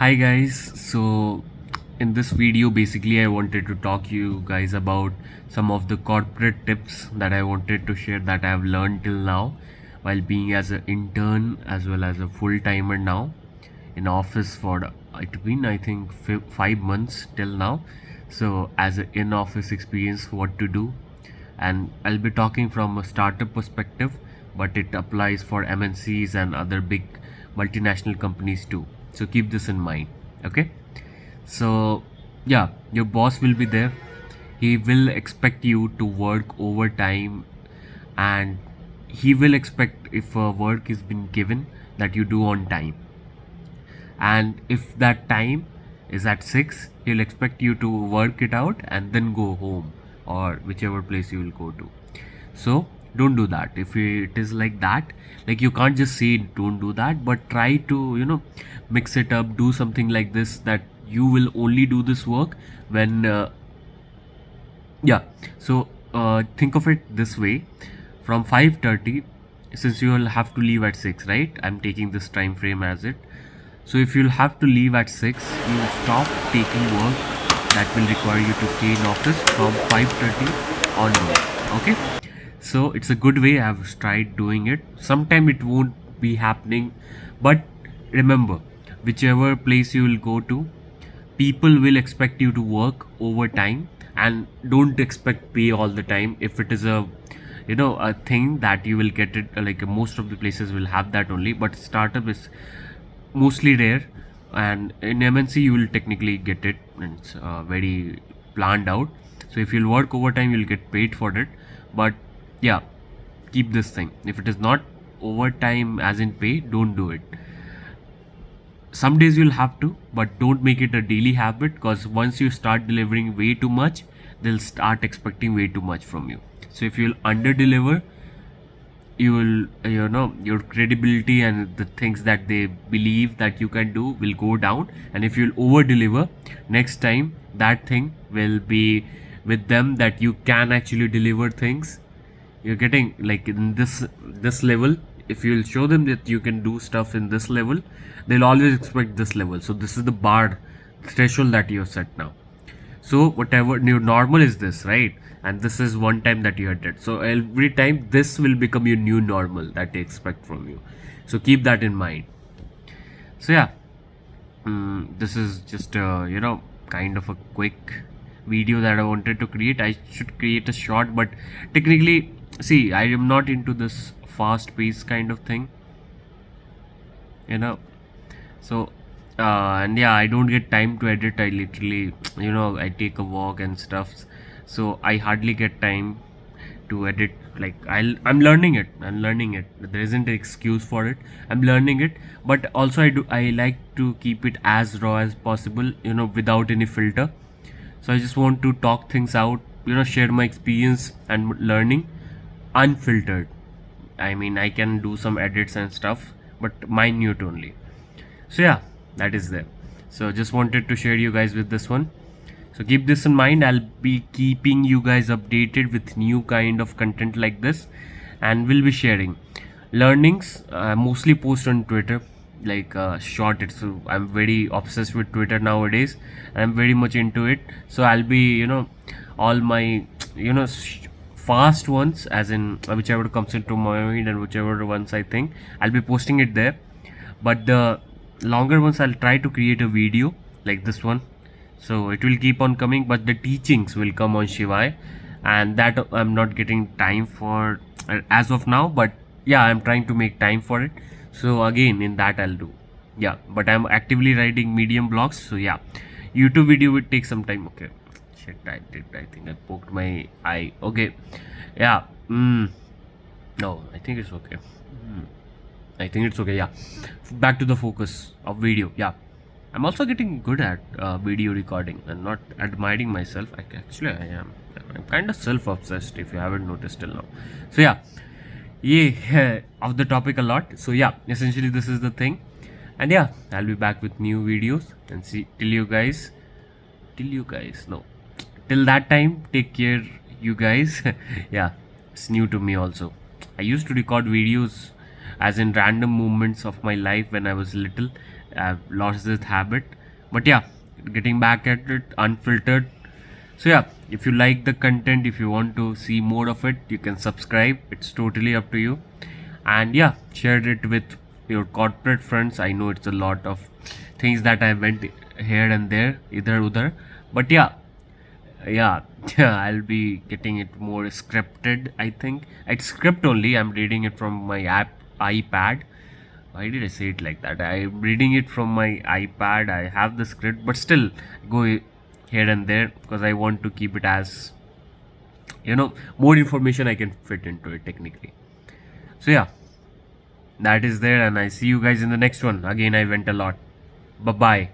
Hi guys, so in this video basically I wanted to talk you guys about some of the corporate tips that I wanted to share that I have learned till now while being as an intern as well as a full-timer now in office for it's been I think 5 months till now. So as an in-office experience, what to do, and I'll be talking from a startup perspective, but it applies for MNCs and other big multinational companies too. So keep this in mind. Okay. So yeah, your boss will be there. He will expect you to work overtime, and he will expect if work is been given that you do on time. And if that time is at 6, he'll expect you to work it out and then go home or whichever place you will go to. So don't do that. If it is like that, like, you can't just say don't do that, but try to mix it up, do something like this, that you will only do this work when yeah. So think of it this way: from 5:30, since you will have to leave at 6, right? I'm taking this time frame as it. So if you'll have to leave at 6, you stop taking work that will require you to stay in office from 5:30 onwards. Okay? So it's a good way. I've tried doing it. Sometime it won't be happening, but remember, whichever place you will go to, people will expect you to work overtime, and don't expect pay all the time. If it is a thing that you will get it, like most of the places will have that only, but startup is mostly rare, and in MNC you will technically get it, and it's very planned out. So if you'll work overtime, you'll get paid for it. But yeah, keep this thing: if it is not overtime as in pay, don't do it. Some days you'll have to, but don't make it a daily habit, because once you start delivering way too much, they'll start expecting way too much from you. So if you'll under deliver, you will, your credibility and the things that they believe that you can do will go down. And if you'll over deliver, next time that thing will be with them, that you can actually deliver things. You're getting, like, in this level, if you'll show them that you can do stuff in this level, they'll always expect this level. So this is the bar threshold that you have set now. So whatever new normal is this, right? And this is one time that you had it. So every time this will become your new normal that they expect from you. So keep that in mind. So yeah, this is just kind of a quick video that I wanted to create. I should create a short, but technically, see, I am not into this fast paced kind of thing, you know. So and yeah, I don't get time to edit. I literally, I take a walk and stuff, so I hardly get time to edit. Like, I'm learning it. There isn't an excuse for it. I'm learning it. But also I like to keep it as raw as possible, without any filter. So I just want to talk things out, share my experience and learning unfiltered. I mean, I can do some edits and stuff, but minute only. So yeah, that is there. So just wanted to share you guys with this one. So keep this in mind. I'll be keeping you guys updated with new kind of content like this, and we'll be sharing learnings. Mostly post on Twitter, like short. It's I'm very obsessed with Twitter nowadays. I'm very much into it. So I'll be, all my, fast ones, as in whichever comes into my mind and whichever ones I think, I'll be posting it there. But the longer ones, I'll try to create a video like this one. So it will keep on coming, but the teachings will come on Shivai, and that I'm not getting time for as of now. But yeah, I'm trying to make time for it. So again, in that I'll do. Yeah, but I'm actively writing Medium blogs. So yeah, YouTube video will take some time. Okay, shit, I think I poked my eye. Okay, yeah. No, I think it's okay. I think it's okay. Yeah, back to the focus of video. Yeah, I'm also getting good at video recording and not admiring myself. Actually, I am. I'm kind of self-obsessed, if you haven't noticed till now. So yeah, off the topic a lot. So yeah, essentially this is the thing, and yeah, I'll be back with new videos and see no, till that time, take care, you guys. Yeah, it's new to me also. I used to record videos as in random moments of my life when I was little, I've lost this habit. But yeah, getting back at it, unfiltered. So yeah, if you like the content, if you want to see more of it, you can subscribe. It's totally up to you. And yeah, share it with your corporate friends. I know it's a lot of things that I went here and there, either other. But yeah, I'll be getting it more scripted. I think it's script only. I'm reading it from my app iPad. Why did I say it like that? I'm reading it from my iPad. I have the script, but still go here and there because I want to keep it as more information I can fit into it technically. So yeah, that is there, and I see you guys in the next one. Again, I went a lot. Bye bye.